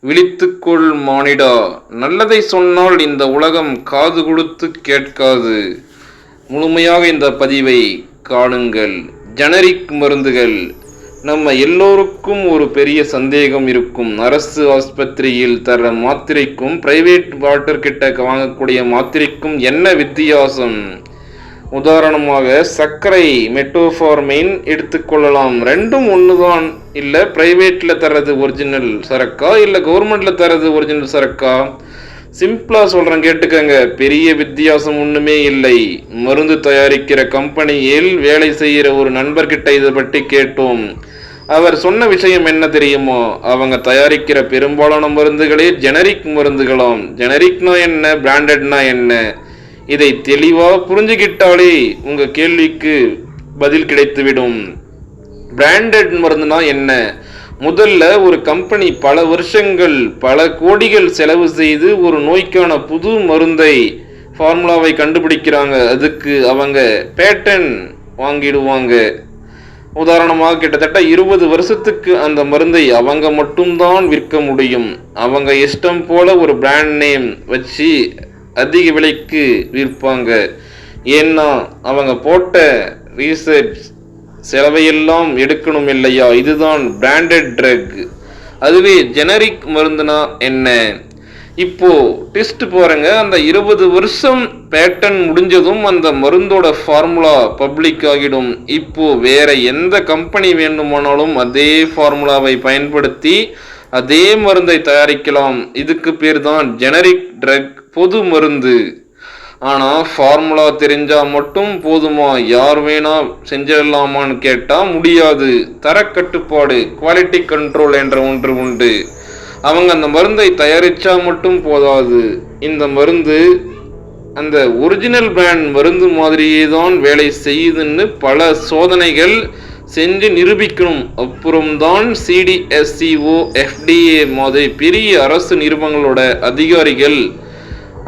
விழித்துக்கொள் மானிடா, நல்லதை சொன்னால் இந்த உலகம் காது கொடுத்து கேட்காது. முழுமையாக இந்த பதிவை காணுங்கள். ஜெனரிக் மருந்துகள். நம்ம எல்லோருக்கும் ஒரு பெரிய சந்தேகம் இருக்கும். அரசு ஆஸ்பத்திரியில் தர மாத்திரைக்கும் பிரைவேட் டாக்டர் கிட்ட வாங்கக்கூடிய மாத்திரைக்கும் என்ன வித்தியாசம்? உதாரணமாக சர்க்கரை மெட்டோஃபார்மின் எடுத்துக்கொள்ளலாம். ரெண்டும் ஒண்ணுதான். இல்ல பிரைவேட்ல தர்றது ஒரிஜினல் சரக்கா, இல்ல கவர்மெண்ட்ல தர்றது ஒரிஜினல் சரக்கா? சிம்பிளா சொல்றேன், கேட்டுக்கங்க. பெரிய வித்தியாசம் ஒண்ணுமே இல்லை. மருந்து தயாரிக்கிற கம்பெனியில் வேலை செய்யற ஒரு நண்பர்கிட்ட இதை பற்றி கேட்டோம். அவர் சொன்ன விஷயம் என்ன தெரியுமோ? அவங்க தயாரிக்கிற பெரும்பாலான மருந்துகளே ஜெனரிக் மருந்துகளாம். ஜெனரிக்னா என்ன, பிராண்டட்னா என்ன? இதை தெளிவா புரிஞ்சுக்கிட்டாலே உங்க கேள்விக்கு பதில் கிடைத்துவிடும். பிராண்டட் மருந்துனா என்ன? முதல்ல ஒரு கம்பெனி பல வருஷங்கள் பல கோடிகள் செலவு செய்து ஒரு நோய்க்கான புது மருந்தை ஃபார்முலாவை கண்டுபிடிக்கிறாங்க. அதுக்கு அவங்க பேட்டன் வாங்கிடுவாங்க. உதாரணமாக கிட்டத்தட்ட 20 வருஷத்துக்கு அந்த மருந்தை அவங்க மட்டும்தான் விற்க முடியும். அவங்க இஷ்டம் போல ஒரு பிராண்ட் நேம் வச்சு அதிக விலைக்கு விற்பாங்க. ஏன்னா அவங்க போட்ட ரீசர்ச் செலவையெல்லாம் எடுக்கணும் இல்லையா? இதுதான் பிராண்டட் ட்ரக். அதுவே ஜெனரிக் மருந்துனா என்ன? இப்போ டெஸ்ட் பாருங்க. அந்த 20 வருஷம் பேட்டன் முடிஞ்சதும் அந்த மருந்தோட ஃபார்முலா பப்ளிக் ஆகிடும். இப்போ வேற எந்த கம்பெனி வேண்டுமானாலும் அதே ஃபார்முலாவை பயன்படுத்தி அதே மருந்தை தயாரிக்கலாம். இதுக்கு பேர் தான் ஜெனரிக் ட்ரக், பொது மருந்து. ஆனா ஃபார்முலா தெரிஞ்சா மட்டும் போதுமா? யார் வேணா செஞ்சிடலாமான்னு கேட்டா முடியாது. தரக்கட்டுப்பாடு, குவாலிட்டி கண்ட்ரோல் என்ற ஒன்று உண்டு. அவங்க அந்த மருந்தை தயாரிச்சா மட்டும் போதாது. இந்த மருந்து அந்த ஒரிஜினல் பிராண்ட் மருந்து மாதிரியே தான் வேலை செய்யுதுன்னு பல சோதனைகள் செஞ்சு நிரூபிக்கணும். அப்புறம்தான் CDSCO, FDA மாதிரி பெரிய அரசு நிறுவனங்களோட அதிகாரிகள்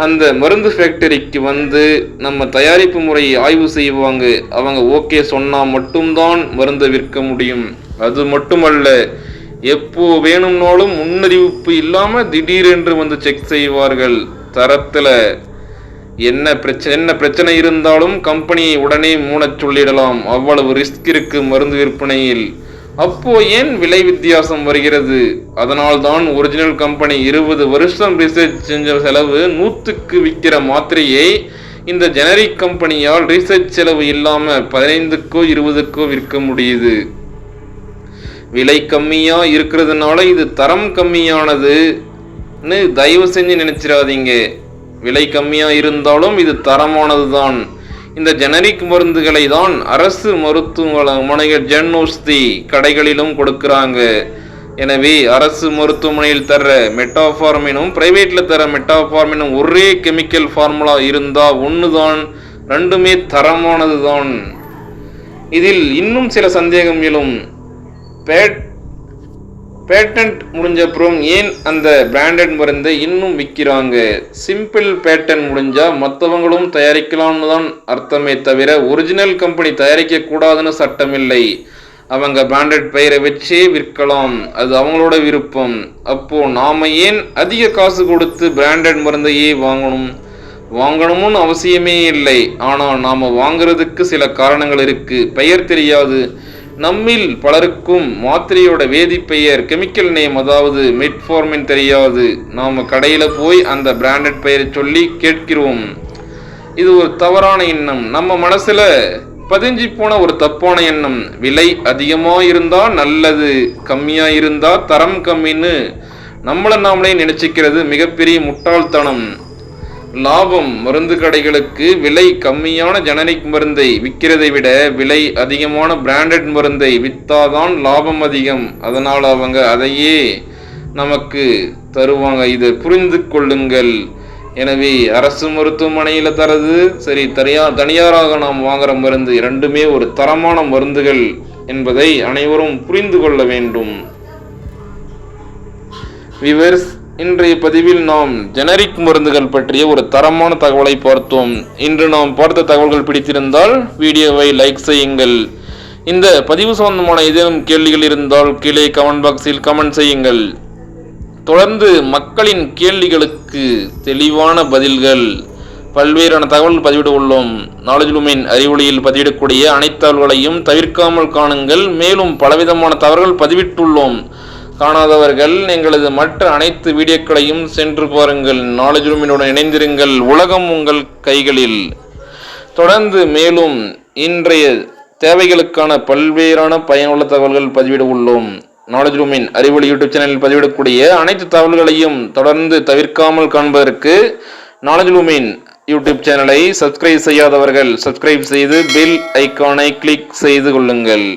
அந்த மருந்து ஃபேக்டரிக்கு வந்து நம்ம தயாரிப்பு முறையை ஆய்வு செய்வாங்க. அவங்க ஓகே சொன்னா மட்டும்தான் மருந்தை விற்க முடியும். அது மட்டுமல்ல, எப்போ வேணும்னாலும் முன்னறிவிப்பு இல்லாம திடீரென்று வந்து செக் செய்வார்கள். தரத்துல என்ன பிரச்சனை இருந்தாலும் கம்பெனியை உடனே மூடச் சொல்லிடலாம். அவ்வளவு ரிஸ்க் இருக்கு மருந்து விற்பனையில். அப்போ ஏன் விலை வித்தியாசம் வருகிறது? அதனால்தான் ஒரிஜினல் கம்பெனி 20 வருஷம் ரிசர்ச் செஞ்ச செலவு 100க்கு விற்கிற மாத்திரையை இந்த ஜெனரிக் கம்பெனியால் ரிசர்ச் செலவு இல்லாம 15க்கோ 20க்கோ விற்க முடியுது. விலை கம்மியா இருக்கிறதுனால இது தரம் கம்மியானதுன்னு தயவு செஞ்சு நினைச்சிடாதீங்க. விலை கம்மியா இருந்தாலும் இது தரமானதுதான். இந்த ஜெனரிக் மருந்துகளை தான் அரசு மருத்துவமனைகள் ஜென்ஓஸ்தி கடைகளிலும் கொடுக்கிறாங்க. எனவே அரசு மருத்துவமனையில் தர மெட்டாஃபார்மினும் பிரைவேட்ல தர மெட்டாஃபார்மினும் ஒரே கெமிக்கல் ஃபார்முலா இருந்தா ஒண்ணுதான், ரெண்டுமே தரமானதுதான். இதில் இன்னும் சில சந்தேகம் எழும். பேட்டன்ட் முடிஞ்ச அப்புறம் ஏன் அந்த பிராண்டட் மருந்தை இன்னும் விற்கிறாங்க? சிம்பிள் பேட்டன் முடிஞ்சா மற்றவங்களும் தயாரிக்கலாம்னு தான் அர்த்தமே தவிர ஒரிஜினல் கம்பெனி தயாரிக்க கூடாதுன்னு சட்டம் இல்லை. அவங்க பிராண்டட் பெயரை வச்சே விற்கலாம். அது அவங்களோட விருப்பம். அப்போ நாம ஏன் அதிக காசு கொடுத்து பிராண்டட் மருந்தையே வாங்கணும்னு அவசியமே இல்லை. ஆனா நாம வாங்குறதுக்கு சில காரணங்கள் இருக்கு. பெயர் தெரியாது. நம்மில் பலருக்கும் மாத்திரையோட வேதிப்பெயர், கெமிக்கல் நேம், அதாவது மெட்ஃபார்மின் தெரியாது. நாம கடையில போய் அந்த பிராண்டட் பெயரை சொல்லி கேட்கிறோம். இது ஒரு தவறான எண்ணம். நம்ம மனசுல பதிஞ்சு போன ஒரு தப்பான எண்ணம். விலை அதிகமா இருந்தா நல்லது, கம்மியா இருந்தா தரம் கம்மின்னு நம்மளை நாமளே நினைச்சுக்கிறது மிகப்பெரிய முட்டாள்தனம். லாபம். மருந்து கடைகளுக்கு விலை கம்மியான ஜெனரிக் மருந்தை விற்கிறதை விட விலை அதிகமான பிராண்டட் மருந்தை வித்தாதான் லாபம் அதிகம். அதனால் அவங்க அதையே நமக்கு தருவாங்க. இதை புரிந்து கொள்ளுங்கள். எனவே அரசு மருத்துவமனையில் தரது சரி, தனியாராக நாம் வாங்குற மருந்து இரண்டுமே ஒரு தரமான மருந்துகள் என்பதை அனைவரும் புரிந்து கொள்ள வேண்டும். விவர்ஸ், இன்றைய பதிவில் நாம் ஜெனரிக் மருந்துகள் பற்றிய ஒரு தரமான தகவலை பார்த்தோம். இன்று நாம் பார்த்த தகவல்கள் பிடித்திருந்தால் வீடியோவை லைக் செய்யுங்கள். இந்த பதிவு சம்பந்தமான ஏதேனும் கேள்விகள் இருந்தால் கீழே கமெண்ட் பாக்ஸில் கமெண்ட் செய்யுங்கள். தொடர்ந்து மக்களின் கேள்விகளுக்கு தெளிவான பதில்கள், பல்வேறான தகவல் பதிவிட உள்ளோம். நாலேஜ் லூமின் அறிவொளியில் பதிவிடக்கூடிய அனைத்து தகவல்களையும் தவிர்க்காமல் காணுங்கள். மேலும் பலவிதமான தவறுகள் பதிவிட்டுள்ளோம். காணாதவர்கள் எங்களது மற்ற அனைத்து வீடியோக்களையும் சென்று பாருங்கள். நாலேஜ் லூமினுடன் இணைந்திருங்கள். உலகம் உங்கள் கைகளில். தொடர்ந்து மேலும் இன்றைய தேவைகளுக்கான பல்வேறான பயனுள்ள தகவல்கள் பதிவிட உள்ளோம். நாலேஜ் லூமின் அறிவொளி யூடியூப் சேனலில் பதிவிடக்கூடிய அனைத்து தகவல்களையும் தொடர்ந்து தவிர்க்காமல் காண்பதற்கு நாலேஜ் லூமின் யூடியூப் சேனலை சப்ஸ்கிரைப் செய்யாதவர்கள் சப்ஸ்கிரைப் செய்து பெல் ஐக்கானை கிளிக் செய்து கொள்ளுங்கள்.